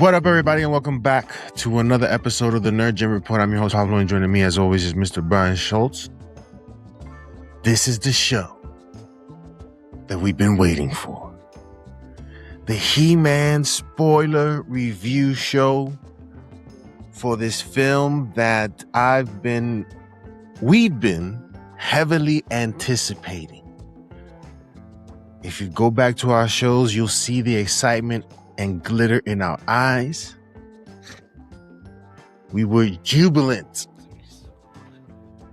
What up, everybody, and welcome back to another episode of the Nerd Gym Report. I'm your host, Pablo, and joining me, as always, is Mr. Brian Schultz. This is the show that we've been waiting for. The He-Man spoiler review show for this film that we've been heavily anticipating. If you go back to our shows, you'll see the excitement and glitter in our eyes. We were jubilant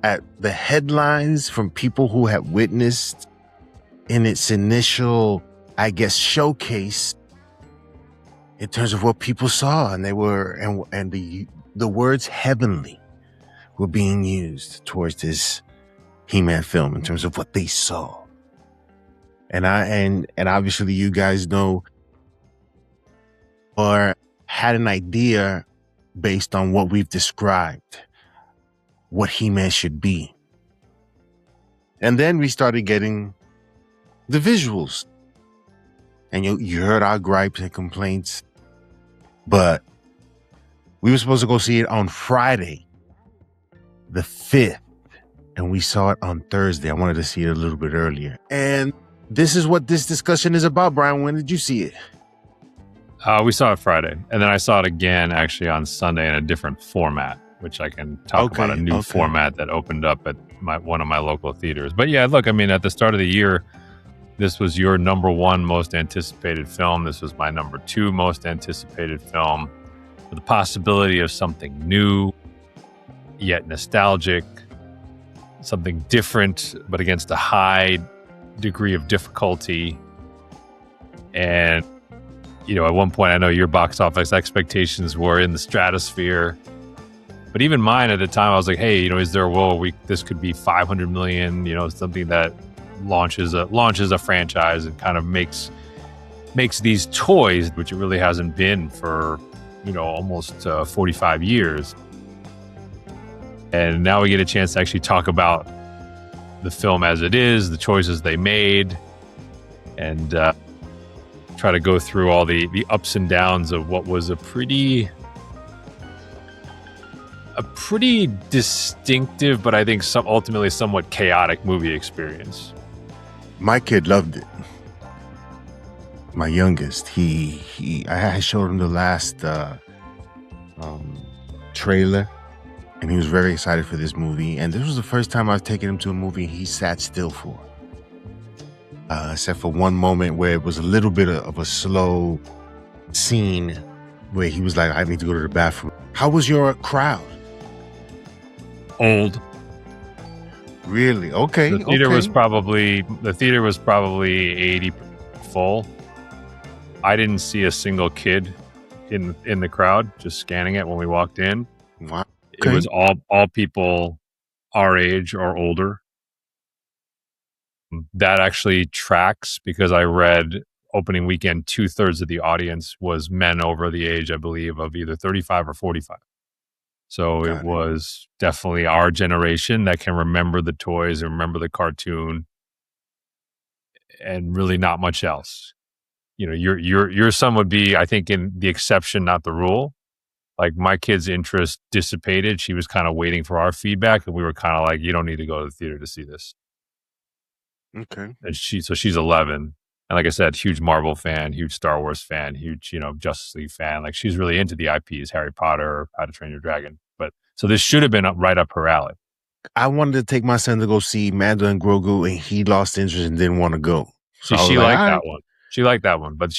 at the headlines from people who had witnessed in its initial, showcase in terms of what people saw, and they were, and the words heavenly were being used towards this He-Man film in terms of what they saw. And obviously you guys know or had an idea based on what we've described, what He-Man should be. And then we started getting the visuals. And you heard our gripes and complaints. But we were supposed to go see it on Friday, the 5th. And we saw it on Thursday. I wanted to see it a little bit earlier. And this is what this discussion is about, Brian. When did you see it? We saw it Friday, and then I saw it again actually on Sunday in a different format, which I can talk about, a new format that opened up at one of my local theaters. But yeah, look, I mean, at the start of the year, this was your number one most anticipated film. This was my number two most anticipated film, with the possibility of something new, yet nostalgic, something different, but against a high degree of difficulty. And at one point, I know your box office expectations were in the stratosphere, but even mine at the time, I was like, hey, is there a world where this could be 500 million, something that launches a franchise and kind of makes these toys, which it really hasn't been for, almost 45 years. And now we get a chance to actually talk about the film as it is, the choices they made, and try to go through all the ups and downs of what was a pretty distinctive, but I think ultimately somewhat chaotic movie experience. My kid loved it. My youngest, I showed him the last trailer, and he was very excited for this movie. And this was the first time I've taken him to a movie he sat still for. Except for one moment where it was a little bit of a slow scene where he was like, I need to go to the bathroom. How was your crowd? Old. Really? Okay. The theater was probably 80 full. I didn't see a single kid in the crowd, just scanning it when we walked in. Wow. Okay. It was all people our age or older. That actually tracks because I read opening weekend, 2/3 of the audience was men over the age, I believe, of either 35 or 45. So it was definitely our generation that can remember the toys and remember the cartoon, and really not much else. Your son would be, I think, in the exception, not the rule. Like, my kid's interest dissipated. She was kind of waiting for our feedback, and we were kind of like, you don't need to go to the theater to see this. Okay. And she's 11. And like I said, huge Marvel fan, huge Star Wars fan, huge, Justice League fan. Like, she's really into the IPs, Harry Potter, How to Train Your Dragon. But so this should have been right up her alley. I wanted to take my son to go see Mando and Grogu, and he lost interest and didn't want to go. So she liked that one. She liked that one, but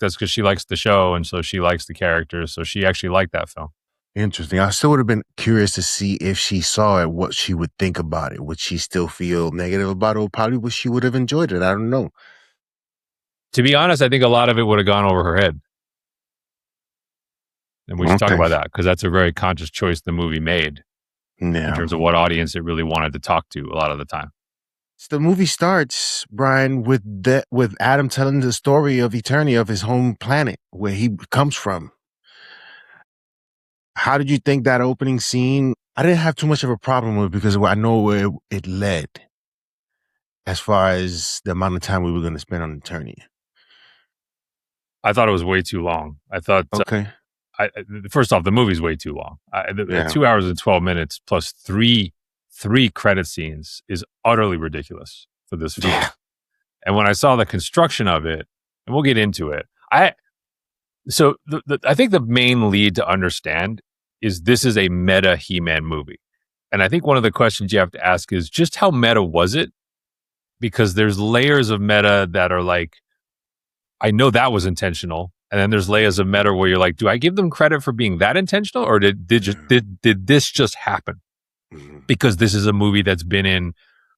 that's because she likes the show, and so she likes the characters. So she actually liked that film. Interesting. I still would have been curious to see if she saw it, what she would think about it. Would she still feel negative about it? Or probably she would have enjoyed it. I don't know. To be honest, I think a lot of it would have gone over her head. And we should talk about that, because that's a very conscious choice the movie made in terms of what audience it really wanted to talk to a lot of the time. So the movie starts, Brian, with Adam telling the story of Eternia, of his home planet, where he comes from. How did you think that opening scene? I didn't have too much of a problem with it because I know where it led as far as the amount of time we were going to spend on Eternia. I thought it was way too long. I thought okay. first off, the movie's way too long. 2 hours and 12 minutes plus three credit scenes is utterly ridiculous for this film. Yeah. And when I saw the construction of it, and we'll get into it, I think the main lead to understand is this is a meta He-Man movie. And I think one of the questions you have to ask is just how meta was it? Because there's layers of meta that are like, I know that was intentional. And then there's layers of meta where you're like, do I give them credit for being that intentional? Or did this just happen? Mm-hmm. Because this is a movie that's been in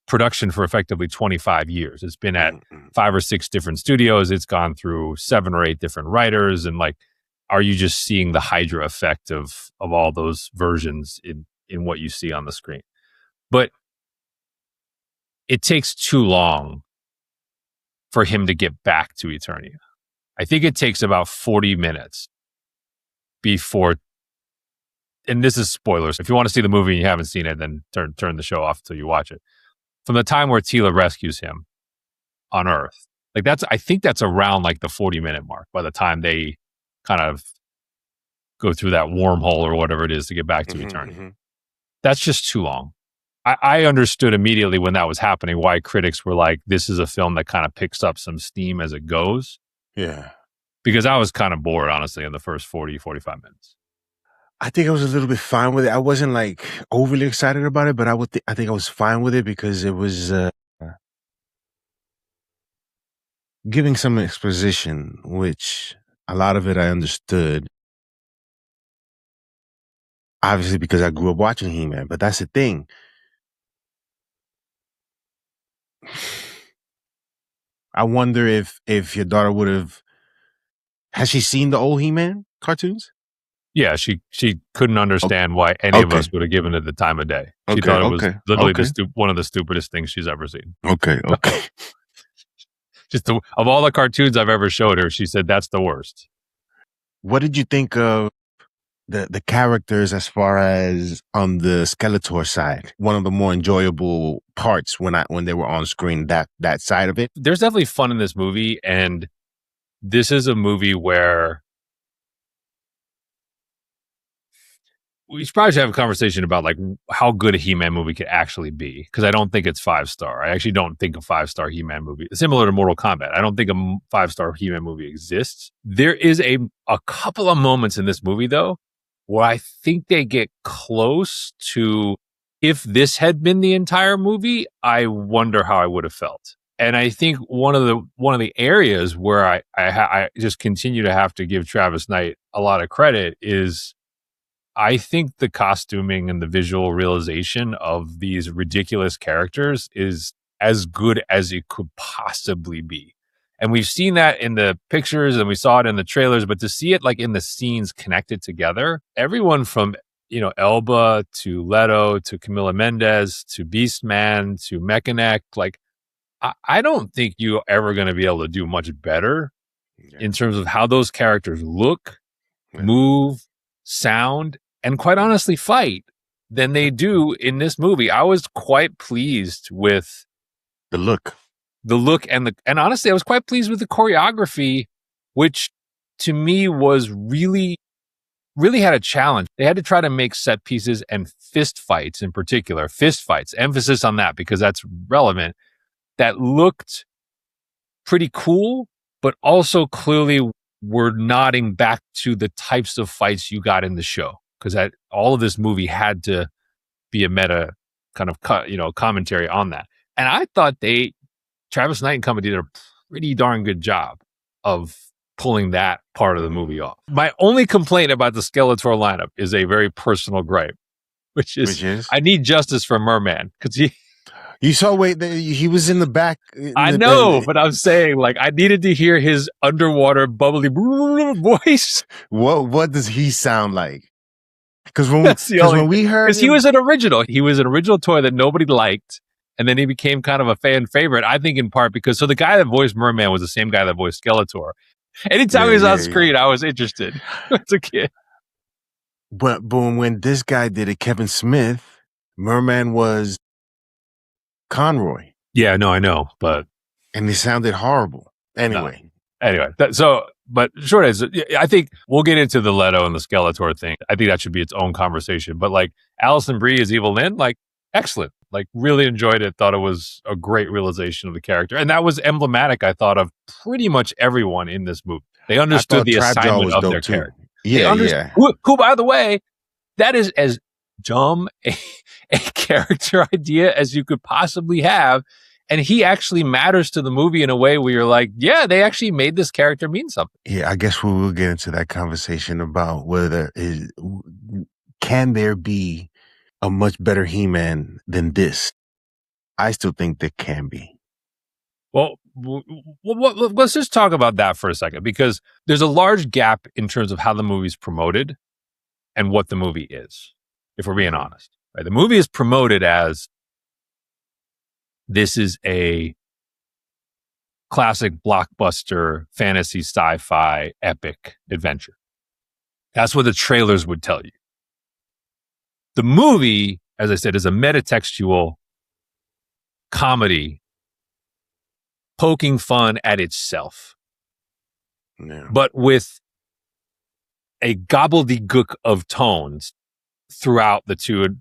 production for effectively 25 years. It's been at 5 or 6 different studios. It's gone through 7 or 8 different writers. And like, are you just seeing the Hydra effect of all those versions in what you see on the screen? But it takes too long for him to get back to Eternia. I think it takes about 40 minutes before, and this is spoilers. If you want to see the movie and you haven't seen it, then turn the show off until you watch it. From the time where Teela rescues him on Earth, like I think that's around like the 40-minute mark by the time they kind of go through that wormhole or whatever it is to get back to Eternia. Mm-hmm. That's just too long. I understood immediately when that was happening why critics were like, this is a film that kind of picks up some steam as it goes. Yeah. Because I was kind of bored, honestly, in the first 40, 45 minutes. I think I was a little bit fine with it. I wasn't like overly excited about it, but I think I was fine with it because it was giving some exposition, which a lot of it I understood. Obviously, because I grew up watching He-Man, but that's the thing. I wonder if your daughter has she seen the old He-Man cartoons? Yeah, she couldn't understand why any of us would have given it the time of day. She thought it was literally one of the stupidest things she's ever seen. Okay. Just of all the cartoons I've ever showed her, she said that's the worst. What did you think of the characters as far as on the Skeletor side? One of the more enjoyable parts when they were on screen, that side of it. There's definitely fun in this movie, and this is a movie where we should probably have a conversation about like how good a He-Man movie could actually be, because I don't think it's 5-star. I actually don't think a 5-star He-Man movie, similar to Mortal Kombat, I don't think a 5-star He-Man movie exists. There is a couple of moments in this movie though where I think they get close to, if this had been the entire movie, I wonder how I would have felt. And I think one of the areas where I just continue to have to give Travis Knight a lot of credit is, I think the costuming and the visual realization of these ridiculous characters is as good as it could possibly be. And we've seen that in the pictures and we saw it in the trailers, but to see it like in the scenes connected together, everyone from, Elba to Leto to Camila Mendes to Beastman to Mechanic, like I don't think you're ever going to be able to do much better in terms of how those characters look, move, sound, and quite honestly fight than they do in this movie. I was quite pleased with the look and honestly, I was quite pleased with the choreography, which to me was really, really had a challenge. They had to try to make set pieces and fist fights in particular, emphasis on that because that's relevant, that looked pretty cool, but also clearly were nodding back to the types of fights you got in the show. Because all of this movie had to be a meta kind of commentary on that. And I thought Travis Knight and company did a pretty darn good job of pulling that part of the movie off. My only complaint about the Skeletor lineup is a very personal gripe, which is? I need justice for Merman, because you saw he was in the back. I know, but I'm saying like I needed to hear his underwater bubbly voice. What does he sound like? Because when we heard, because he was an original toy that nobody liked, and then he became kind of a fan favorite. I think in part because the guy that voiced Merman was the same guy that voiced Skeletor. Anytime he was on screen, I was interested as a kid. But when this guy did it, Kevin Smith, Merman was Conroy. Yeah, no, I know, and he sounded horrible. Anyway, Anyway, but short answer, I think we'll get into the Leto and the Skeletor thing. I think that should be its own conversation. But like Alison Brie as Evil-Lyn, like excellent. Like really enjoyed it. Thought it was a great realization of the character. And that was emblematic, I thought, of pretty much everyone in this movie. They understood the assignment of their character. Yeah. Who, by the way, that is as dumb a character idea as you could possibly have. And he actually matters to the movie in a way where you're like, yeah, they actually made this character mean something. Yeah, I guess we will get into that conversation about can there be a much better He-Man than this? I still think there can be. Well, let's just talk about that for a second, because there's a large gap in terms of how the movie's promoted and what the movie is, if we're being honest. Right? The movie is promoted as this is a classic blockbuster, fantasy, sci-fi, epic adventure. That's what the trailers would tell you. The movie, as I said, is a metatextual comedy poking fun at itself, but with a gobbledygook of tones throughout the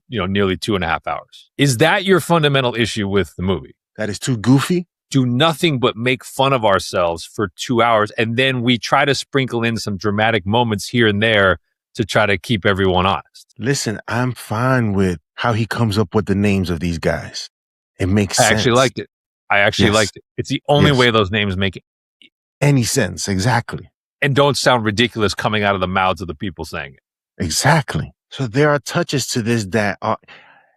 nearly 2.5 hours. Is that your fundamental issue with the movie? That is too goofy? Do nothing but make fun of ourselves for 2 hours, and then we try to sprinkle in some dramatic moments here and there to try to keep everyone honest. Listen, I'm fine with how he comes up with the names of these guys. It makes sense. I actually liked it. Liked it. It's the only way those names make any sense. Exactly. And don't sound ridiculous coming out of the mouths of the people saying it. Exactly. So there are touches to this that are,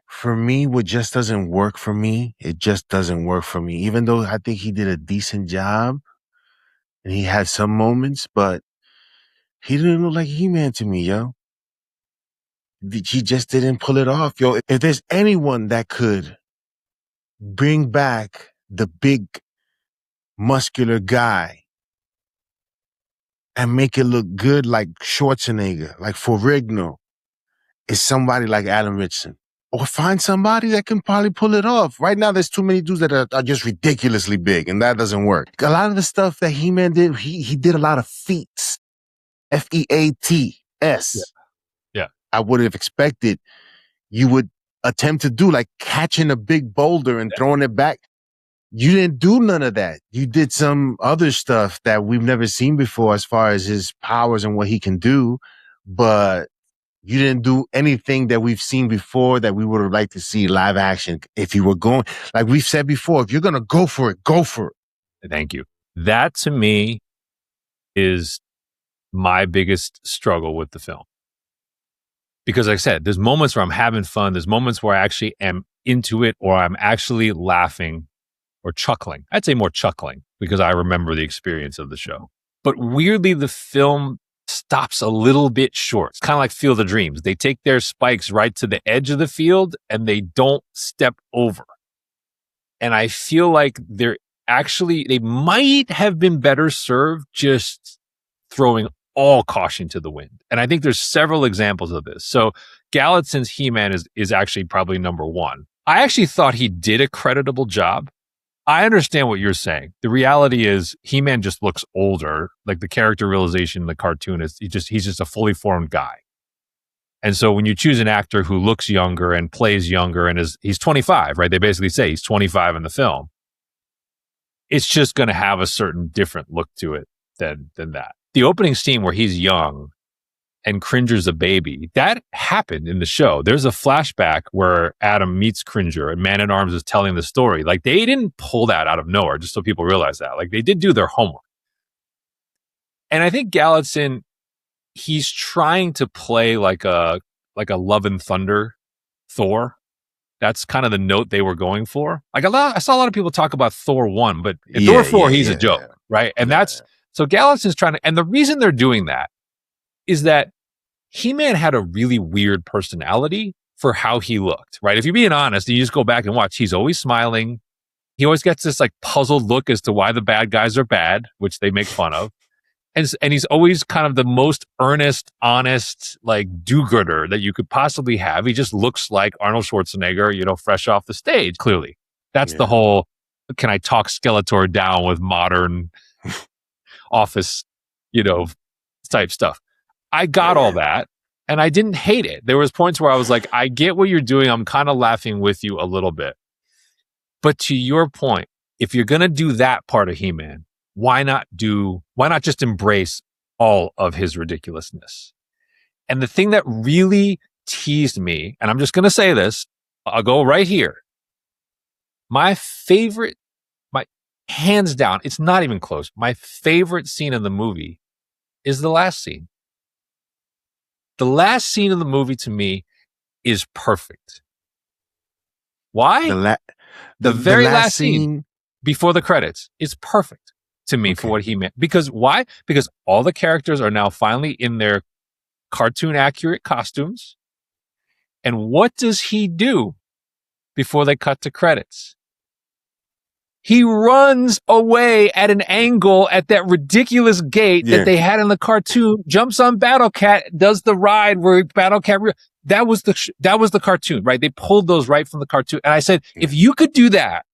for me, what just doesn't work for me. It just doesn't work for me. Even though I think he did a decent job and he had some moments, but he didn't look like He-Man to me, yo. He just didn't pull it off, yo. If there's anyone that could bring back the big muscular guy and make it look good like Schwarzenegger, like Ferrigno, is somebody like Alan Ritchson. Or find somebody that can probably pull it off. Right now, there's too many dudes that are just ridiculously big, and that doesn't work. A lot of the stuff that He-Man did, he did a lot of feats. Feats. Yeah. I would have expected you would attempt to do, like catching a big boulder and throwing it back. You didn't do none of that. You did some other stuff that we've never seen before as far as his powers and what he can do, but you didn't do anything that we've seen before that we would have liked to see live action. If you were going, like we've said before, if you're going to go for it, go for it. Thank you. That to me is my biggest struggle with the film. Because like I said, there's moments where I'm having fun. There's moments where I actually am into it, or I'm actually laughing or chuckling. I'd say more chuckling because I remember the experience of the show. But weirdly, the film stops a little bit short. It's kind of like Field of Dreams. They take their spikes right to the edge of the field and they don't step over. And I feel like they might have been better served just throwing all caution to the wind. And I think there's several examples of this. So Galitzine's He-Man is actually probably number one. I actually thought he did a creditable job. I understand what you're saying. The reality is He-Man just looks older. Like the character realization in the cartoon is he's just a fully formed guy. And so when you choose an actor who looks younger and plays younger and he's 25, right? They basically say he's 25 in the film. It's just going to have a certain different look to it than that. The opening scene where he's young and Cringer's a baby, that happened in the show. There's a flashback where Adam meets Cringer and Man-at-Arms is telling the story. Like they didn't pull that out of nowhere, just so people realize that. Like they did do their homework. And I think Galitzine, he's trying to play like a Love and Thunder Thor. That's kind of the note they were going for. Like I saw a lot of people talk about Thor 1, but in Thor 4, he's a joke, right? And so Galitzine's trying to, and the reason they're doing that is that He-Man had a really weird personality for how he looked, right? If you're being honest and you just go back and watch, he's always smiling. He always gets this like puzzled look as to why the bad guys are bad, which they make fun of. And he's always kind of the most earnest, honest, like do-gooder that you could possibly have. He just looks like Arnold Schwarzenegger, fresh off the stage, clearly. That's the whole, can I talk Skeletor down with modern office, type stuff. I got all that, and I didn't hate it. There was points where I was like, I get what you're doing. I'm kind of laughing with you a little bit. But to your point, if you're going to do that part of He-Man, why not just embrace all of his ridiculousness? And the thing that really teased me, and I'm just going to say this, I'll go right here. My favorite, hands down, it's not even close. My favorite scene in the movie is the last scene. The last scene of the movie to me is perfect. Why? The very last scene before the credits is perfect to me for what he meant. Because why? Because all the characters are now finally in their cartoon accurate costumes. And what does he do before they cut to credits? He runs away at an angle at that ridiculous gate that they had in the cartoon, jumps on Battle Cat, does the ride where Battle Cat, that was the cartoon, right? They pulled those right from the cartoon. And I said, if you could do that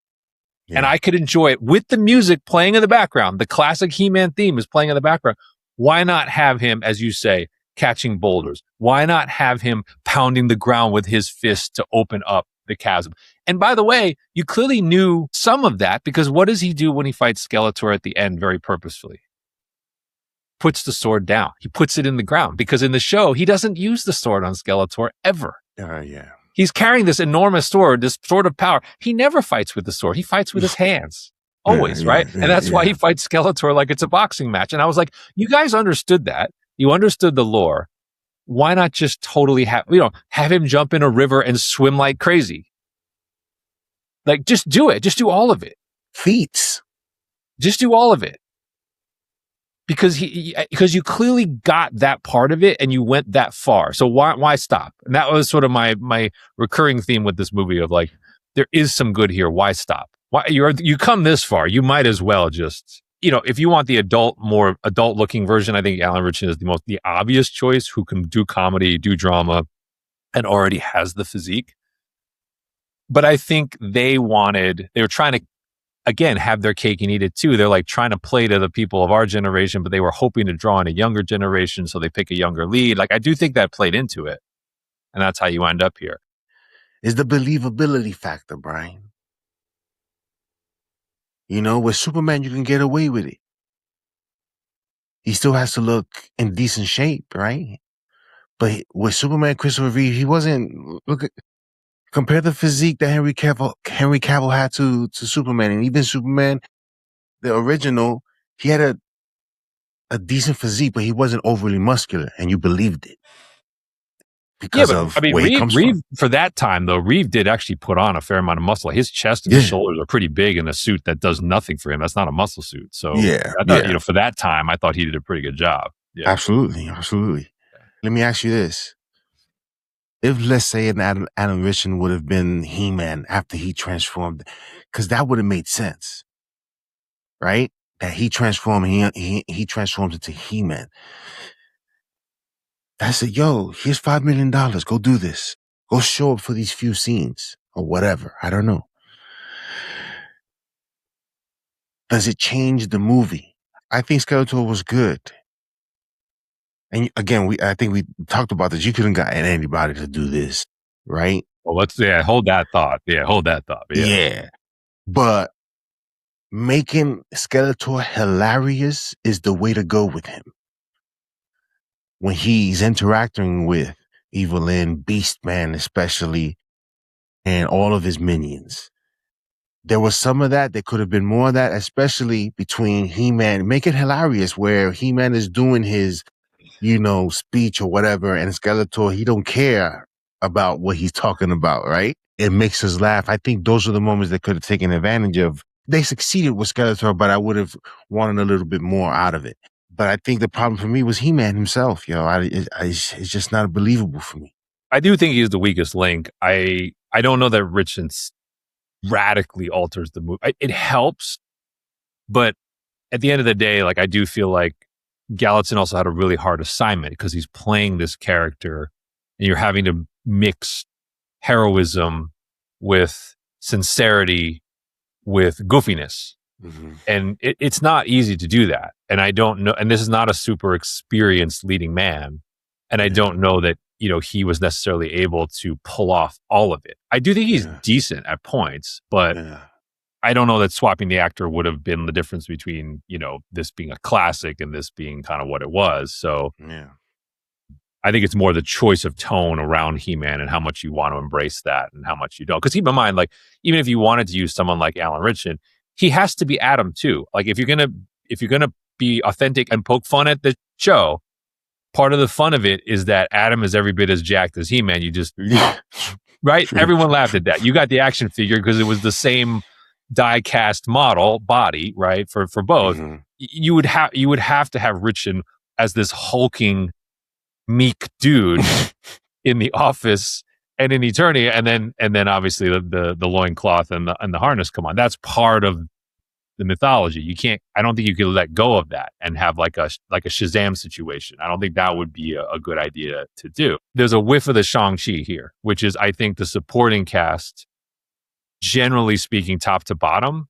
and I could enjoy it with the music playing in the background, the classic He-Man theme is playing in the background. Why not have him, as you say, catching boulders? Why not have him pounding the ground with his fist to open up the chasm? And by the way, you clearly knew some of that, because what does he do when he fights Skeletor at the end very purposefully? Puts the sword down. He puts it in the ground, because in the show, he doesn't use the sword on Skeletor ever. He's carrying this enormous sword, this sword of power. He never fights with the sword. He fights with his hands. Always, right? And that's why he fights Skeletor like it's a boxing match. And I was like, you guys understood that. You understood the lore. Why not just totally have him jump in a river and swim like crazy? Like, just do it. Just do all of it. Feats. Just do all of it. Because because you clearly got that part of it and you went that far. So why stop? And that was sort of my recurring theme with this movie of like, there is some good here. Why stop? Why you come this far? You might as well just, if you want the more adult looking version, I think Alan Ritchson is the obvious choice, who can do comedy, do drama, and already has the physique. But I think they were trying to, again, have their cake and eat it too. They're like trying to play to the people of our generation, but they were hoping to draw in a younger generation, so they pick a younger lead. Like, I do think that played into it. And that's how you end up here. Is the believability factor, Brian. With Superman, you can get away with it. He still has to look in decent shape, right? But with Superman, Christopher Reeve, he wasn't. Compare the physique that Henry Cavill had to Superman, and even Superman, the original, he had a decent physique, but he wasn't overly muscular, and you believed it because where he comes Reeve, from. For that time, though, Reeve did actually put on a fair amount of muscle. His chest and his shoulders are pretty big in a suit that does nothing for him. That's not a muscle suit. So I thought, for that time, I thought he did a pretty good job. Yeah. Absolutely. Let me ask you this. If, let's say, an Alan Ritchson would have been He-Man after he transformed, because that would have made sense, right? That he transformed, he transformed into He-Man. I said, yo, here's $5 million. Go do this. Go show up for these few scenes or whatever. I don't know. Does it change the movie? I think Skeletor was good. And again, I think we talked about this. You couldn't got anybody to do this, right? Well, hold that thought. Yeah. But making Skeletor hilarious is the way to go with him. When he's interacting with Evil-Lyn, Beastman especially, and all of his minions. There was some of that. There could have been more of that, especially between He-Man. Make it hilarious where He-Man is doing his speech or whatever, and Skeletor, he don't care about what he's talking about, right? It makes us laugh. I think those are the moments they could have taken advantage of. They succeeded with Skeletor, but I would have wanted a little bit more out of it. But I think the problem for me was He-Man himself, it's just not believable for me. I do think he's the weakest link. I don't know that Ritchson radically alters the movie. It helps, but at the end of the day, like, I do feel like Galitzine also had a really hard assignment, because he's playing this character and you're having to mix heroism with sincerity with goofiness. And it's not easy to do that. And I don't know, and this is not a super experienced leading man. And I don't know that, he was necessarily able to pull off all of it. I do think he's decent at points, but I don't know that swapping the actor would have been the difference between, this being a classic and this being kind of what it was. So I think it's more the choice of tone around He-Man and how much you want to embrace that and how much you don't. Because keep in mind, like, even if you wanted to use someone like Alan Ritchson, he has to be Adam too. Like, if you're gonna be authentic and poke fun at the show, part of the fun of it is that Adam is every bit as jacked as He-Man. You just right? Everyone laughed at that. You got the action figure because it was the same die cast model body, right? For both. You would have to have Ritchson as this hulking, meek dude in the office and in Eternia, and then obviously the loincloth and the harness come on. That's part of the mythology. I don't think you could let go of that and have like a Shazam situation. I don't think that would be a good idea to do. There's a whiff of the Shang-Chi here, which is, I think, the supporting cast, generally speaking, top to bottom,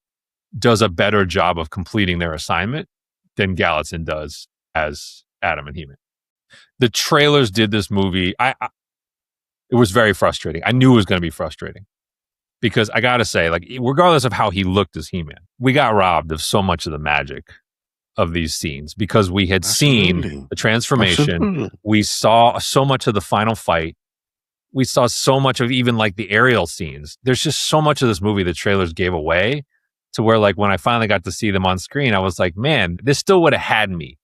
does a better job of completing their assignment than Galitzine does as Adam and He-Man. The trailers did this movie. It was very frustrating. I knew it was going to be frustrating because I got to say, like, regardless of how he looked as He-Man, we got robbed of so much of the magic of these scenes because we had seen the transformation. We saw so much of the final fight. We saw so much of even like the aerial scenes. There's just so much of this movie the trailers gave away to where, like, when I finally got to see them on screen, I was like, man, this still would have had me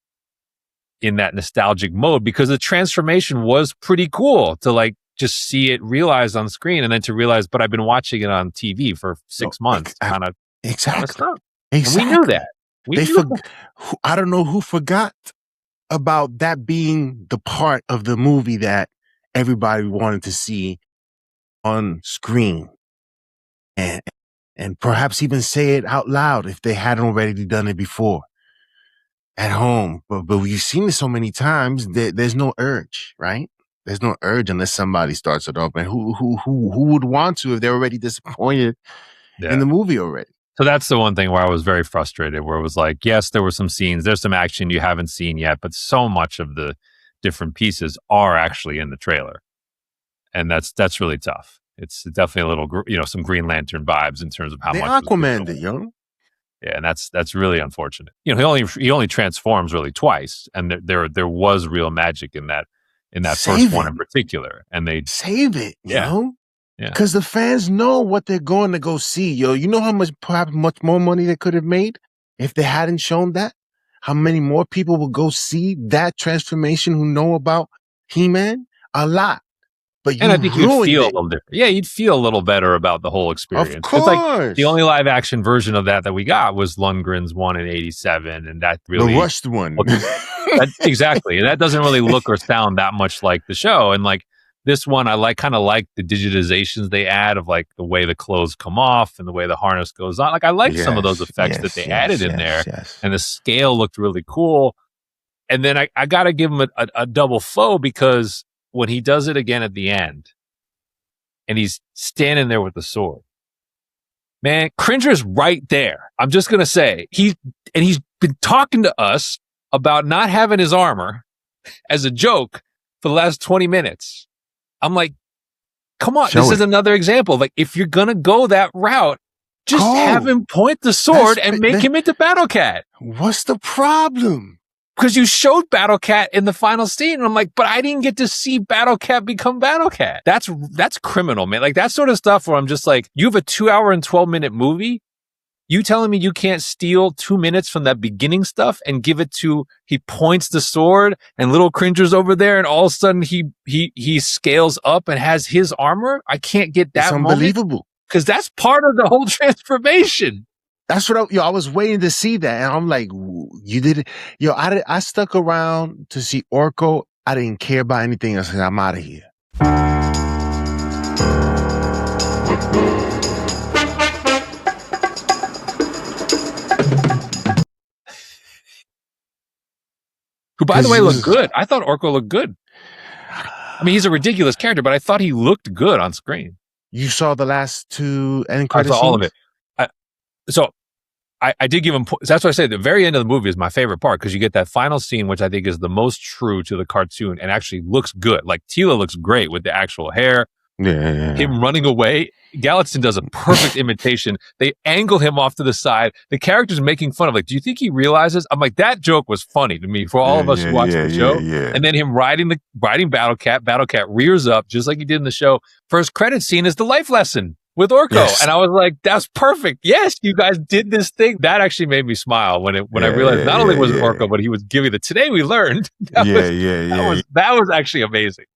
in that nostalgic mode because the transformation was pretty cool to like just see it realized on screen and then to realize, but I've been watching it on TV for 6 months. Exactly. And we knew that. I don't know who forgot about that being the part of the movie that everybody wanted to see on screen and perhaps even say it out loud if they hadn't already done it before at home. But you've seen it so many times that there's no urge, right? There's no urge unless somebody starts it up. And who would want to if they're already disappointed in the movie already? So that's the one thing where I was very frustrated, where it was like, yes, there were some scenes, there's some action you haven't seen yet, but so much of the different pieces are actually in the trailer. And that's really tough. It's definitely a little, some Green Lantern vibes in terms of how they much Aquaman it, yo. Yeah, and that's really unfortunate. He only transforms really twice, and there was real magic in that first one in particular, and they save it, yo. Yeah, because the fans know what they're going to go see, yo. You know how perhaps much more money they could have made if they hadn't shown that. How many more people will go see that transformation who know about He-Man? A lot. But I think you'd feel a little different. Yeah, you'd feel a little better about the whole experience. Of course. It's like the only live action version of that we got was Lundgren's one in '87, and that really the rushed one. Exactly. And that doesn't really look or sound that much like the show. And like this one, I kind of like the digitizations they add of like the way the clothes come off and the way the harness goes on. Like I like some of those effects that they added in there. Yes. And the scale looked really cool. And then I got to give him a double faux because when he does it again at the end and he's standing there with the sword, man, Cringer's right there. I'm just going to say he's been talking to us about not having his armor as a joke for the last 20 minutes. I'm like, come on. This is another example. Like if you're going to go that route, just have him point the sword and make him into Battle Cat. What's the problem? Because you showed Battle Cat in the final scene. And I'm like, but I didn't get to see Battle Cat become Battle Cat. That's criminal, man. Like that sort of stuff where I'm just like, you have a 2 hour and 12-minute movie. You telling me you can't steal 2 minutes from that beginning stuff and give it to, he points the sword and little Cringer's over there and all of a sudden he scales up and has his armor? I can't get that. It's unbelievable. Because that's part of the whole transformation. That's what I was waiting to see that. And I'm like, you did it. Yo, I stuck around to see Orco. I didn't care about anything else. I'm out of here. Who, by the way, looked good. I thought Orco looked good. I mean, he's a ridiculous character, but I thought he looked good on screen. You saw the last two end credits? I saw all of it. So I did give him. That's what I say. The very end of the movie is my favorite part because you get that final scene, which I think is the most true to the cartoon and actually looks good. Like Teela looks great with the actual hair. Yeah. Him running away. Galitzine does a perfect imitation. They angle him off to the side. The character's making fun of, like, do you think he realizes? I'm like, that joke was funny to me for all of us who watched the show. And then him riding Battle Cat. Battle Cat rears up just like he did in the show. First credit scene is the life lesson with Orco. Yes. And I was like, that's perfect. Yes, you guys did this thing. That actually made me smile when I realized not only was it Orco, but he was giving the today we learned. That was actually amazing.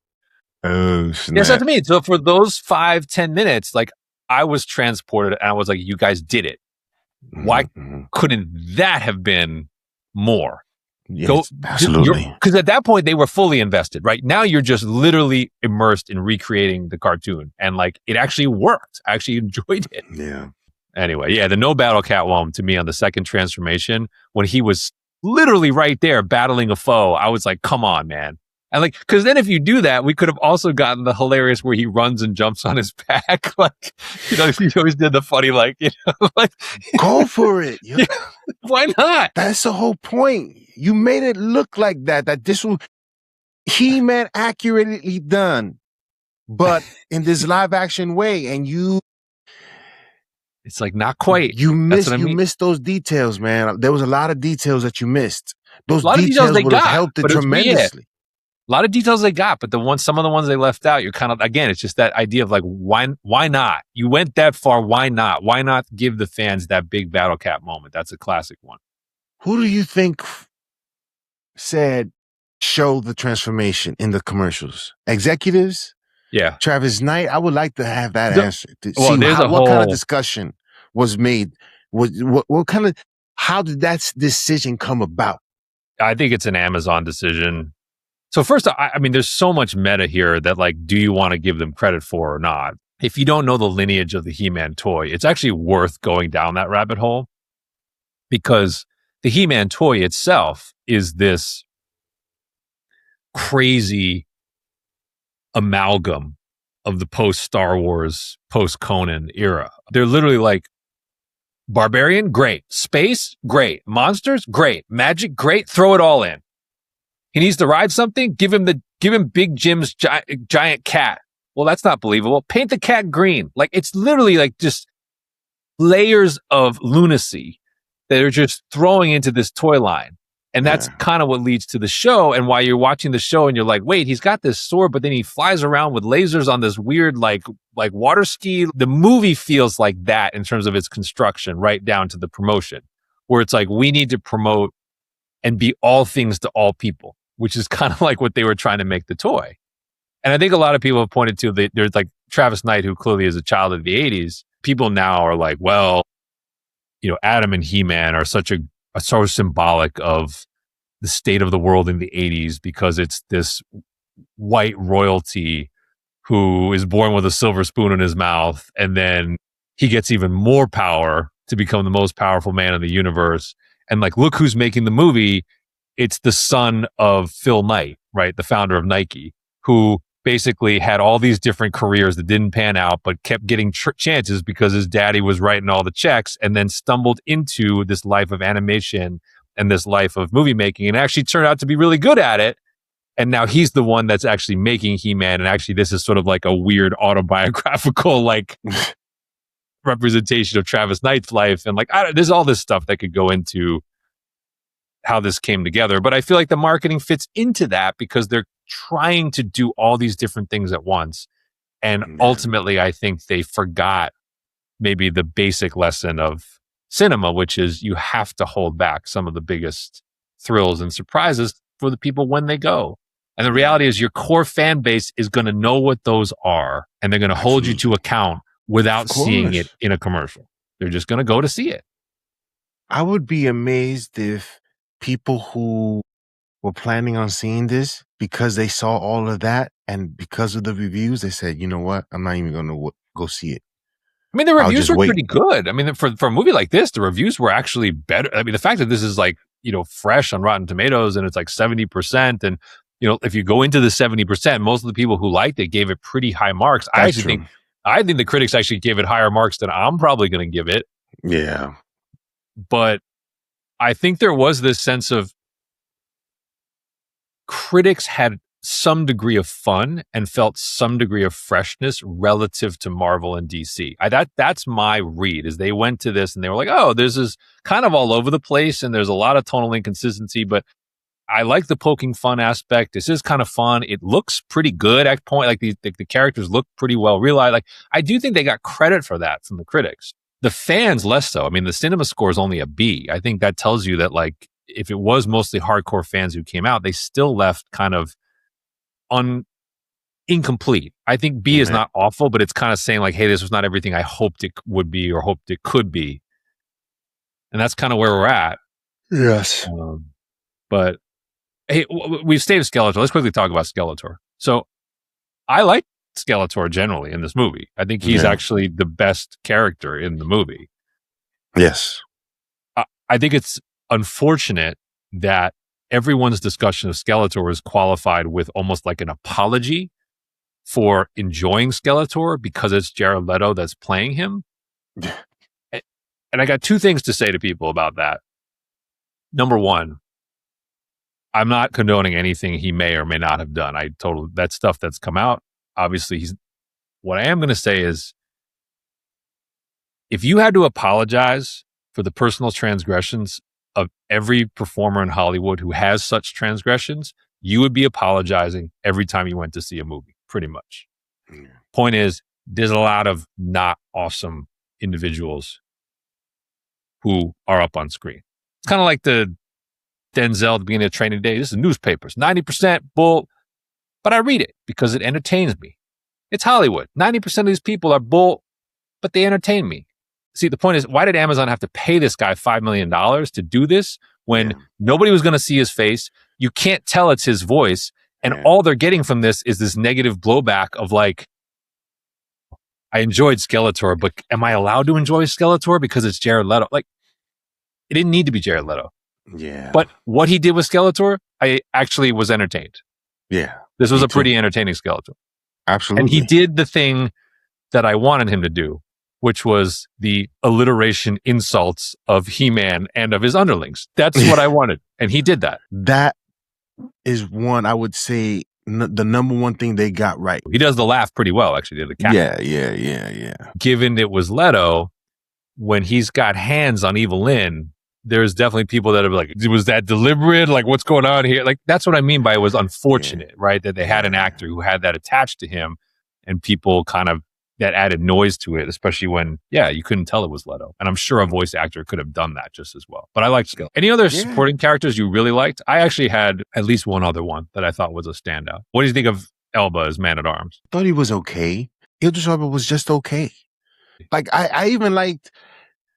Oh, snap. Yes, that's me. So for those 5-10 minutes, like I was transported and I was like, you guys did it. Why couldn't that have been more? Yes, absolutely. Because at that point they were fully invested, right? Now you're just literally immersed in recreating the cartoon and like it actually worked. I actually enjoyed it. Yeah. Anyway, the no Battle Cat one to me on the second transformation when he was literally right there battling a foe, I was like, come on, man. And like, because then if you do that, we could have also gotten the hilarious where he runs and jumps on his back. Like, you know, he always did the funny, like, you know, like. Go for it. Yeah, why not? That's the whole point. You made it look like that this was He-Man accurately done, but in this live action way. And it's like not quite. You missed those details, man. There was a lot of details that you missed. Those details would have helped it tremendously. A lot of details they got, but some of the ones they left out, you're kind of, again, it's just that idea of like, why not? You went that far, why not? Why not give the fans that big Battle Cat moment? That's a classic one. Who do you think said show the transformation in the commercials? Executives? Yeah. Travis Knight? I would like to have that answer. What kind of discussion was made? How did that decision come about? I think it's an Amazon decision. So first, I mean, there's so much meta here that like, do you want to give them credit for or not? If you don't know the lineage of the He-Man toy, it's actually worth going down that rabbit hole because the He-Man toy itself is this crazy amalgam of the post-Star Wars, post-Conan era. They're literally like barbarian, great. Space, great. Monsters, great. Magic, great. Throw it all in. He needs to ride something. Give him Big Jim's giant cat. Well, that's not believable. Paint the cat green. Like it's literally like just layers of lunacy that are just throwing into this toy line, and that's kind of what leads to the show. And while you're watching the show, and you're like, wait, he's got this sword, but then he flies around with lasers on this weird like water ski. The movie feels like that in terms of its construction, right down to the promotion, where it's like we need to promote and be all things to all people, which is kind of like what they were trying to make the toy. And I think a lot of people have pointed to there's like Travis Knight, who clearly is a child of the 80s. People now are like, well, you know, Adam and He-Man are so symbolic of the state of the world in the 80s because it's this white royalty who is born with a silver spoon in his mouth. And then he gets even more power to become the most powerful man in the universe. And like, look who's making the movie. It's the son of Phil Knight, right? The founder of Nike, who basically had all these different careers that didn't pan out, but kept getting chances because his daddy was writing all the checks, and then stumbled into this life of animation and this life of movie making and actually turned out to be really good at it. And now he's the one that's actually making He-Man. And actually this is sort of like a weird autobiographical, like representation of Travis Knight's life. And like, there's all this stuff that could go into how this came together. But I feel like the marketing fits into that because they're trying to do all these different things at once. And ultimately, I think they forgot maybe the basic lesson of cinema, which is you have to hold back some of the biggest thrills and surprises for the people when they go. And the reality is your core fan base is going to know what those are, and they're going to hold you to account without seeing it in a commercial. They're just going to go to see it. I would be amazed if people who were planning on seeing this, because they saw all of that and because of the reviews, they said, you know what? I'm not even going to go see it. I mean, the reviews were pretty good. I mean, for a movie like this, the reviews were actually better. I mean, the fact that this is like, you know, fresh on Rotten Tomatoes and it's like 70%. And, you know, if you go into the 70%, most of the people who liked it gave it pretty high marks. I think the critics actually gave it higher marks than I'm probably going to give it. Yeah. But I think there was this sense of critics had some degree of fun and felt some degree of freshness relative to Marvel and DC. That's my read, is they went to this and they were like, oh, this is kind of all over the place and there's a lot of tonal inconsistency, but I like the poking fun aspect. This is kind of fun. It looks pretty good at point. Like the characters look pretty well realized. Like, I do think they got credit for that from the critics. The fans less so. I mean, the cinema score is only a B. I think that tells you that, like, if it was mostly hardcore fans who came out, they still left kind of incomplete. I think B is not awful, but it's kind of saying like, hey, this was not everything I hoped it would be or hoped it could be. And that's kind of where we're at. Yes. But hey, we've stayed with Skeletor. Let's quickly talk about Skeletor. So I like Skeletor generally in this movie. I think he's actually the best character in the movie. Yes. I think it's unfortunate that everyone's discussion of Skeletor is qualified with almost like an apology for enjoying Skeletor because it's Jared Leto that's playing him. And I got two things to say to people about that. Number one, I'm not condoning anything he may or may not have done. That stuff that's come out, obviously what I am going to say is, if you had to apologize for the personal transgressions of every performer in Hollywood who has such transgressions, you would be apologizing every time you went to see a movie, pretty much. Point is, there's a lot of not awesome individuals who are up on screen. It's kind of like the Denzel at the beginning of Training Day. This is newspapers, 90% bull, but I read it because it entertains me. It's Hollywood. 90% of these people are bull, but they entertain me. See, the point is, why did Amazon have to pay this guy $5 million to do this when nobody was going to see his face? You can't tell it's his voice. And all they're getting from this is this negative blowback of like, I enjoyed Skeletor, but am I allowed to enjoy Skeletor because it's Jared Leto? Like, it didn't need to be Jared Leto. Yeah. But what he did with Skeletor, I actually was entertained. Yeah. This was a pretty entertaining Skeletor. Absolutely. And he did the thing that I wanted him to do, which was the alliteration insults of He-Man and of his underlings. That's what I wanted. And he did that. That is one, I would say, the number one thing they got right. He does the laugh pretty well, actually. The cat. Yeah. Given it was Leto, when he's got hands on Evil-Lyn, there's definitely people that are like, was that deliberate? Like, what's going on here? Like, that's what I mean by it was unfortunate, right? That they had an actor who had that attached to him, and people kind of, that added noise to it, especially when, you couldn't tell it was Leto. And I'm sure a voice actor could have done that just as well. But I liked Skeletor. Any other supporting characters you really liked? I actually had at least one other one that I thought was a standout. What do you think of Elba as Man-at-Arms? I thought he was okay. Idris Elba was just okay. Like, I even liked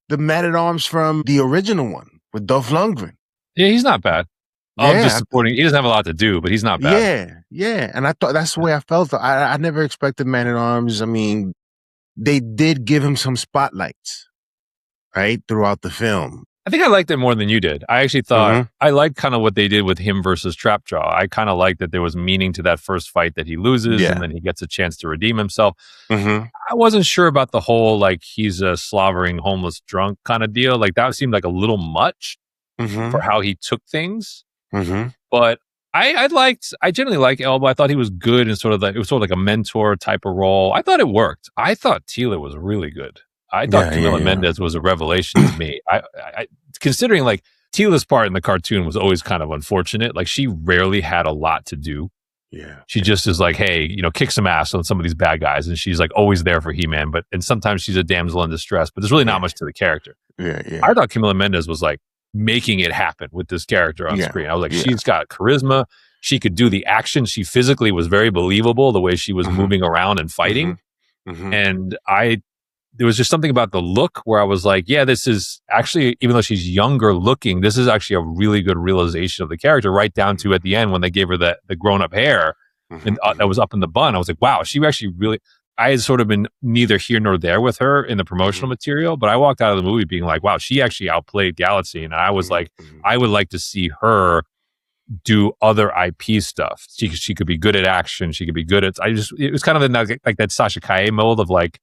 the Man-at-Arms from the original one with Dolph Lundgren. Yeah, he's not bad. Just supporting. He doesn't have a lot to do, but he's not bad. Yeah. And I thought that's the way I felt. I never expected Man-at-Arms. I mean, they did give him some spotlights, right, throughout the film. I think I liked it more than you did. I actually thought I liked kind of what they did with him versus Trapjaw. I kind of liked that there was meaning to that first fight that he loses and then he gets a chance to redeem himself. I wasn't sure about the whole, like, he's a slavering homeless drunk kind of deal. Like, that seemed like a little much for how he took things. But I generally like Elba. I thought he was good and it was sort of like a mentor type of role. I thought it worked. I thought Teela was really good. I thought Camila Mendes was a revelation to me. I considering like Teela's part in the cartoon was always kind of unfortunate. Like, she rarely had a lot to do. She just is like, hey, kick some ass on some of these bad guys. And she's like always there for He-Man. And sometimes she's a damsel in distress, but there's really not much to the character. I thought Camila Mendes was like making it happen with this character on screen. I was like, she's got charisma. She could do the action. She physically was very believable the way she was moving around and fighting. And there was just something about the look where I was like, this is actually, even though she's younger looking, this is actually a really good realization of the character, right down to at the end when they gave her the grown-up hair and that was up in the bun. I was like, wow, she actually really, I had sort of been neither here nor there with her in the promotional material, but I walked out of the movie being like, wow, she actually outplayed Galitzine. And I was like, I would like to see her do other IP stuff. She could be good at action. She could be good at, it was kind of like that Sasha Kaye mold of like,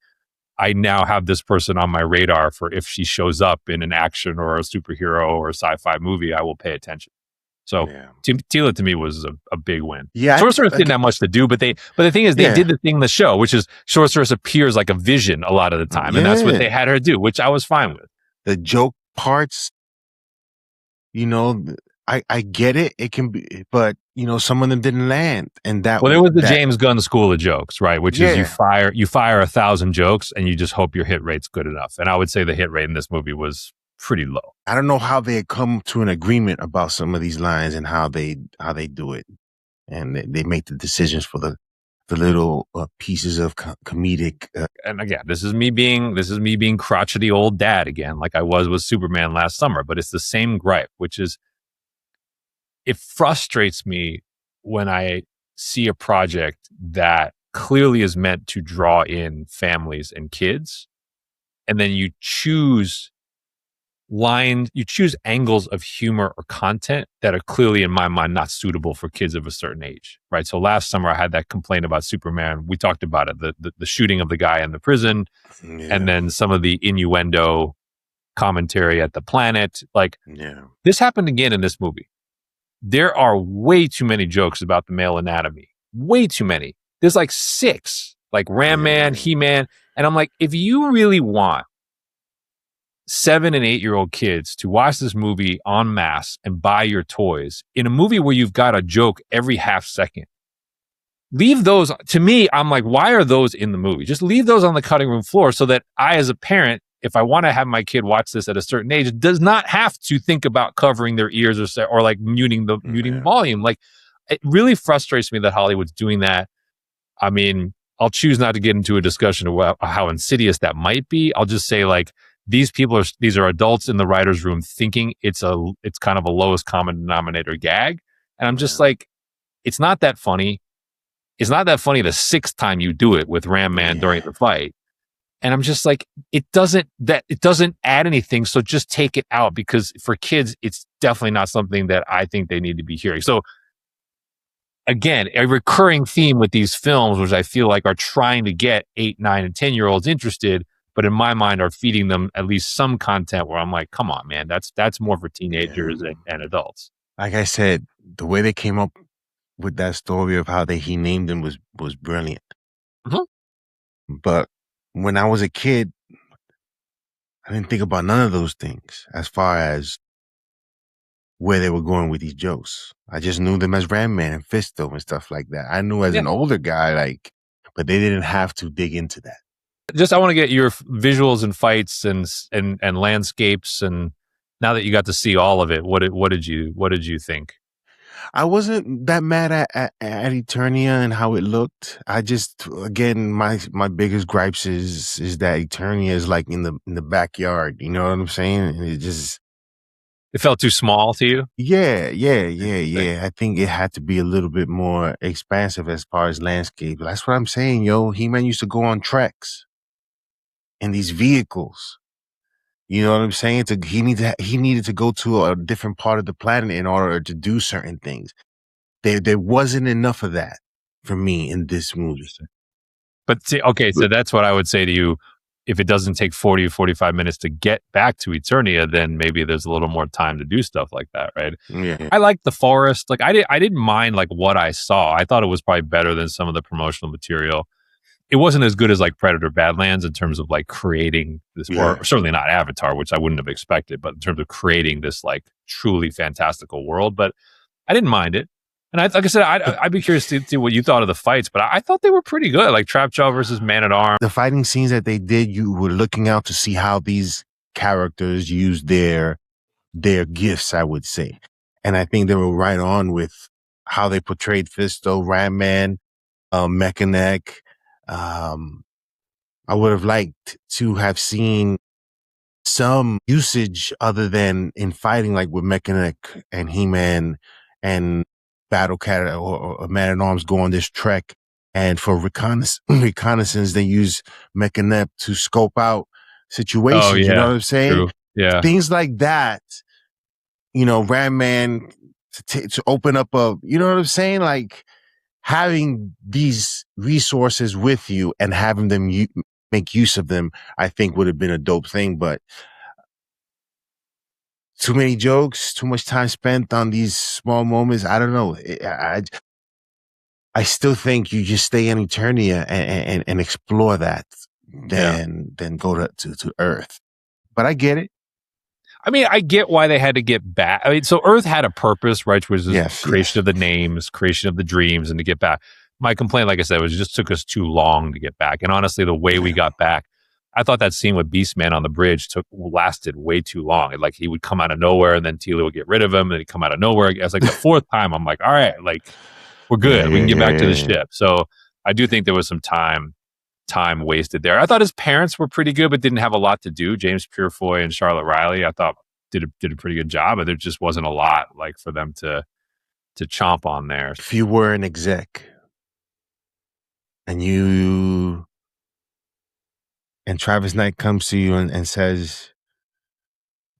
I now have this person on my radar for if she shows up in an action or a superhero or a sci-fi movie, I will pay attention. So Teela to me was a big win. Yeah, Sorceress didn't have much to do, but the thing is, they did the thing in the show, which is Sorceress appears like a vision a lot of the time, and that's what they had her do, which I was fine with. The joke parts, you know, I get it. It can be, but you know, some of them didn't land, and that. Well, there was the James Gunn school of jokes, right? Which is you fire 1,000 jokes, and you just hope your hit rate's good enough. And I would say the hit rate in this movie was pretty low. I don't know how they had come to an agreement about some of these lines and how they do it, and they make the decisions for the little pieces of comedic. And again, this is me being crotchety old dad again, like I was with Superman last summer. But it's the same gripe, which is it frustrates me when I see a project that clearly is meant to draw in families and kids, and then you choose angles of humor or content that are clearly, in my mind, not suitable for kids of a certain age, right? So last summer I had that complaint about Superman. We talked about it, the shooting of the guy in the prison, and then some of the innuendo commentary at the planet. This happened again in this movie. There are way too many jokes about the male anatomy. Way too many. There's like 6, like Ram Man, He-Man. And I'm like, if you really want 7 and 8-year-old kids to watch this movie en masse and buy your toys in a movie where you've got a joke every half second, leave those. To me, I'm like, why are those in the movie? Just leave those on the cutting room floor so that I, as a parent, if I want to have my kid watch this at a certain age, does not have to think about covering their ears or like muting volume. Like, it really frustrates me that Hollywood's doing that. I mean, I'll choose not to get into a discussion of how insidious that might be. I'll just say, like, these are adults in the writer's room thinking it's kind of a lowest common denominator gag. And I'm just like, it's not that funny. It's not that funny the 6th time you do it with Ram Man during the fight. And I'm just like, it doesn't add anything. So just take it out, because for kids, it's definitely not something that I think they need to be hearing. So again, a recurring theme with these films, which I feel like are trying to get 8, 9, and 10-year-olds interested, but in my mind are feeding them at least some content where I'm like, come on, man, that's more for teenagers and adults. Like I said, the way they came up with that story of how he named them was brilliant. Mm-hmm. But when I was a kid, I didn't think about none of those things as far as where they were going with these jokes. I just knew them as Ram Man and Fisto and stuff like that. I knew as an older guy, but they didn't have to dig into that. Just, I want to get your visuals and fights and landscapes, and now that you got to see all of it, what did you think? I wasn't that mad at Eternia and how it looked. I just, again, my biggest gripes is that Eternia is like in the backyard. You know what I'm saying? And it felt too small to you? Yeah. I think it had to be a little bit more expansive as far as landscape. That's what I'm saying, yo. He-Man used to go on treks in these vehicles. You know what I'm saying? He needed to go to a different part of the planet in order to do certain things. There wasn't enough of that for me in this movie. But see, okay, so that's what I would say to you. If it doesn't take 40 or 45 minutes to get back to Eternia, then maybe there's a little more time to do stuff like that, right? Yeah. I liked the forest. Like, I didn't mind like what I saw. I thought it was probably better than some of the promotional material. It wasn't as good as like Predator Badlands in terms of like creating this, or certainly not Avatar, which I wouldn't have expected, but in terms of creating this like truly fantastical world. But I didn't mind it. And like I said, I'd be curious to see what you thought of the fights, but I thought they were pretty good. Like Trapjaw versus Man-at-Arms. The fighting scenes that they did, you were looking out to see how these characters use their gifts, I would say. And I think they were right on with how they portrayed Fisto, Ram Man, Mechanic. I would have liked to have seen some usage other than in fighting, like with Mechanic and He-Man and Battle Cat or Man-at-Arms go on this trek. And for reconnaissance, they use Mechanic to scope out situations. Oh, yeah. You know what I'm saying? True. Yeah. Things like that, you know, Ram Man to open up you know what I'm saying? Like, having these resources with you and having them make use of them, I think would have been a dope thing. But too many jokes, too much time spent on these small moments. I don't know. I still think you just stay in Eternia and explore that, then go to Earth. But I get it. I mean, I get why they had to get back. I mean, so Earth had a purpose, right? Which was creation of the names, creation of the dreams, and to get back. My complaint, like I said, was it just took us too long to get back. And honestly, the way we got back, I thought that scene with Beastman on the bridge lasted way too long. Like he would come out of nowhere, and then Teela would get rid of him, and he'd come out of nowhere. It's like the fourth time. I'm like, all right, like we're good. We can get back to the ship. So I do think there was some time wasted there. I thought his parents were pretty good, but didn't have a lot to do. James Purefoy and Charlotte Riley, I thought did a pretty good job, but there just wasn't a lot like for them to chomp on there. If you were an exec and Travis Knight comes to you and says,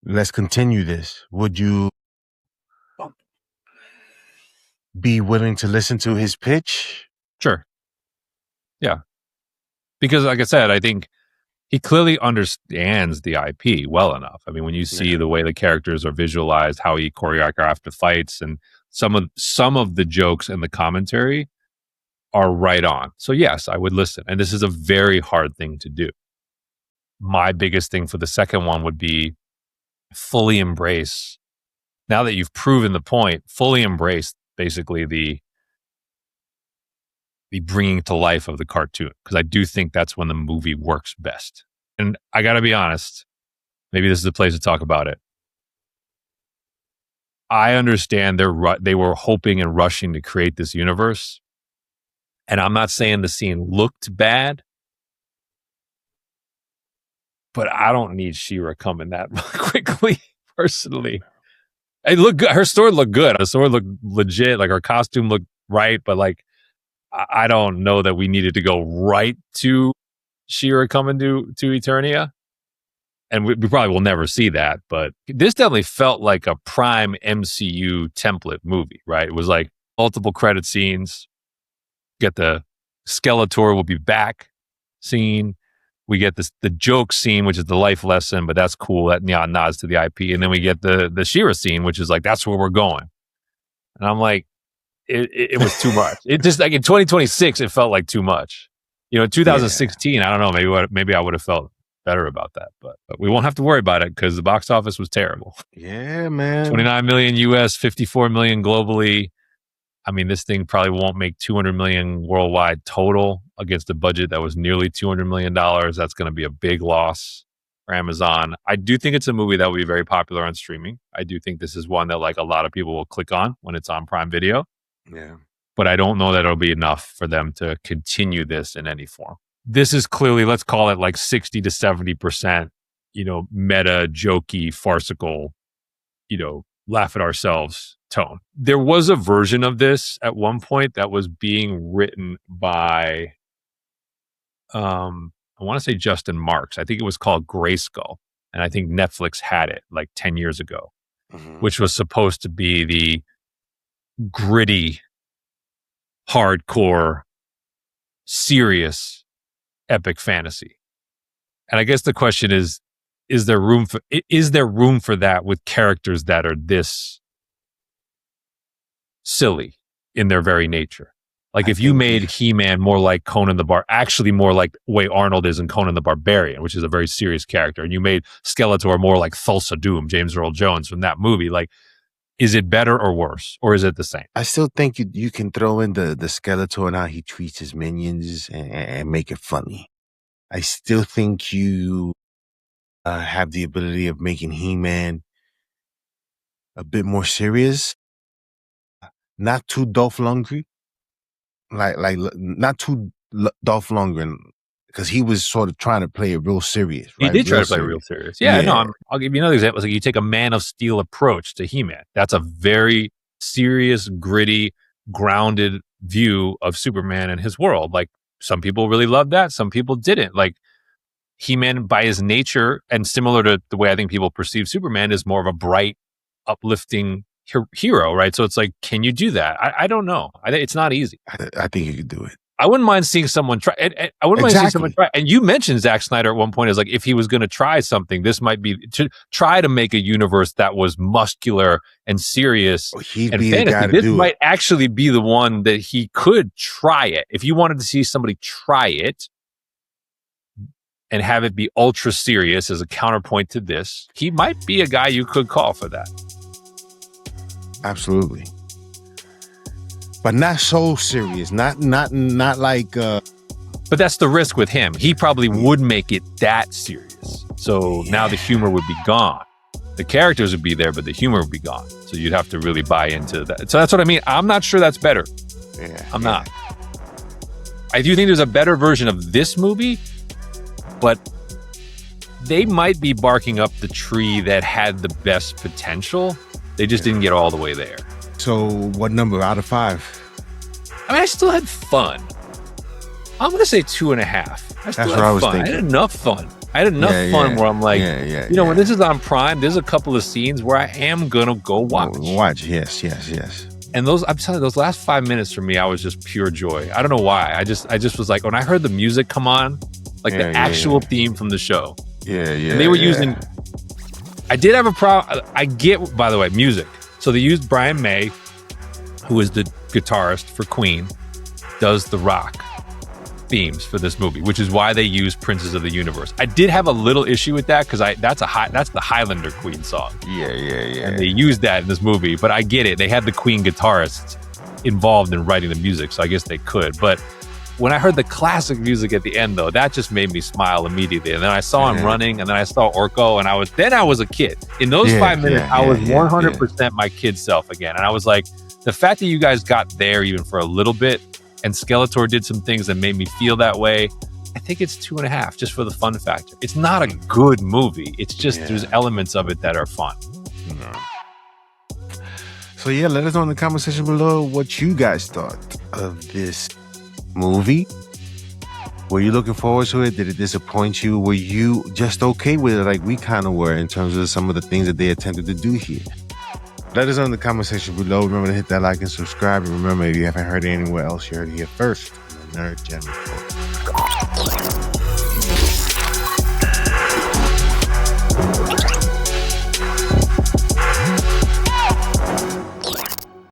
let's continue this, would you be willing to listen to his pitch? Sure. Yeah. Because like I said, I think he clearly understands the IP well enough. I mean, when you see the way the characters are visualized, how he choreographed the fights, and some of the jokes and the commentary are right on. So yes, I would listen. And this is a very hard thing to do. My biggest thing for the second one would be fully embrace, now that you've proven the point, fully embrace basically the bringing to life of the cartoon, because I do think that's when the movie works best. And I got to be honest, maybe this is the place to talk about it. I understand they were hoping and rushing to create this universe, and I'm not saying the scene looked bad, but I don't need She-Ra coming that quickly. Personally, it looked good. Her story looked good. Her story looked legit. Like her costume looked right, but like, I don't know that we needed to go right to She-Ra coming to Eternia. And we probably will never see that, but this definitely felt like a prime MCU template movie, right? It was like multiple credit scenes. Get the Skeletor will be back scene. We get the joke scene, which is the life lesson, but that's cool. That nods to the IP. And then we get the She-Ra scene, which is like, that's where we're going. And I'm like, it was too much. It just like in 2026, it felt like too much. You know, in 2016, I don't know, maybe I would have felt better about that, but we won't have to worry about it because the box office was terrible. Yeah, man. 29 million US, 54 million globally. I mean, this thing probably won't make 200 million worldwide total against a budget that was nearly $200 million. That's going to be a big loss for Amazon. I do think it's a movie that will be very popular on streaming. I do think this is one that like a lot of people will click on when it's on Prime Video. Yeah. But I don't know that it'll be enough for them to continue this in any form. This is clearly, let's call it like 60 to 70%, meta, jokey, farcical, laugh at ourselves tone. There was a version of this at one point that was being written by, I want to say Justin Marks. I think it was called Grayskull. And I think Netflix had it like 10 years ago, which was supposed to be the gritty, hardcore, serious, epic fantasy. And I guess the question is there room for that with characters that are this silly in their very nature? Like if you made He-Man more like Conan actually more like the way Arnold is in Conan the Barbarian, which is a very serious character, and you made Skeletor more like Thulsa Doom, James Earl Jones from that movie, like, is it better or worse, or is it the same? I still think you can throw in the Skeletor and how he treats his minions and make it funny. I still think you have the ability of making He-Man a bit more serious, not too Dolph Lundgren, like not too Dolph Lundgren, because he was sort of trying to play it real serious. Right? He did try to play real serious. Yeah. No, I'll give you another example. It's like you take a Man of Steel approach to He-Man. That's a very serious, gritty, grounded view of Superman and his world. Like some people really loved that. Some people didn't. Like He-Man by his nature, and similar to the way I think people perceive Superman, is more of a bright, uplifting hero, right? So it's like, can you do that? I don't know. It's not easy. I think you could do it. I wouldn't mind seeing someone try. And I wouldn't mind seeing someone try. And you mentioned Zack Snyder at one point as like, if he was going to try something, this might be to try to make a universe that was muscular and serious and fantasy. This might actually be the one that he could try it. If you wanted to see somebody try it and have it be ultra serious as a counterpoint to this, he might be a guy you could call for that. Absolutely. But not so serious. Not like But that's the risk with him. He probably would make it that serious. So now the humor would be gone. The characters would be there, but the humor would be gone. So you'd have to really buy into that. So that's what I mean. I'm not sure that's better. I'm not. I do think there's a better version of this movie, but they might be barking up the tree that had the best potential. They just didn't get all the way there. So what number out of 5? I mean, I still had fun. I'm going to say 2.5. That's what I was thinking. I had enough fun. I had enough fun where I'm like, when this is on Prime, there's a couple of scenes where I am going to go watch. Yes. And I'm telling you, those last 5 minutes for me, I was just pure joy. I don't know why. I just was like, when I heard the music come on, like the actual theme from the show. And they were using, I did have a problem. I get, by the way, music. So they used Brian May, who is the guitarist for Queen, does the rock themes for this movie, which is why they use Princes of the Universe. I did have a little issue with that because that's the Highlander Queen song. And they used that in this movie, but I get it. They had the Queen guitarist involved in writing the music, so I guess they could. But when I heard the classic music at the end, though, that just made me smile immediately. And then I saw him running, and then I saw Orco, and I was a kid. In those 5 minutes, I was 100% my kid self again. And I was like, the fact that you guys got there even for a little bit, and Skeletor did some things that made me feel that way, I think it's 2.5, just for the fun factor. It's not a good movie. It's just there's elements of it that are fun. So let us know in the comment section below what you guys thought of this movie. Were you looking forward to it? Did it disappoint you? Were you just okay with it like we kind of were in terms of some of the things that they attempted to do here? Let us know in the comment section below. Remember to hit that like and subscribe. And remember, if you haven't heard it anywhere else, you heard it here first on the Nerd Jam Report.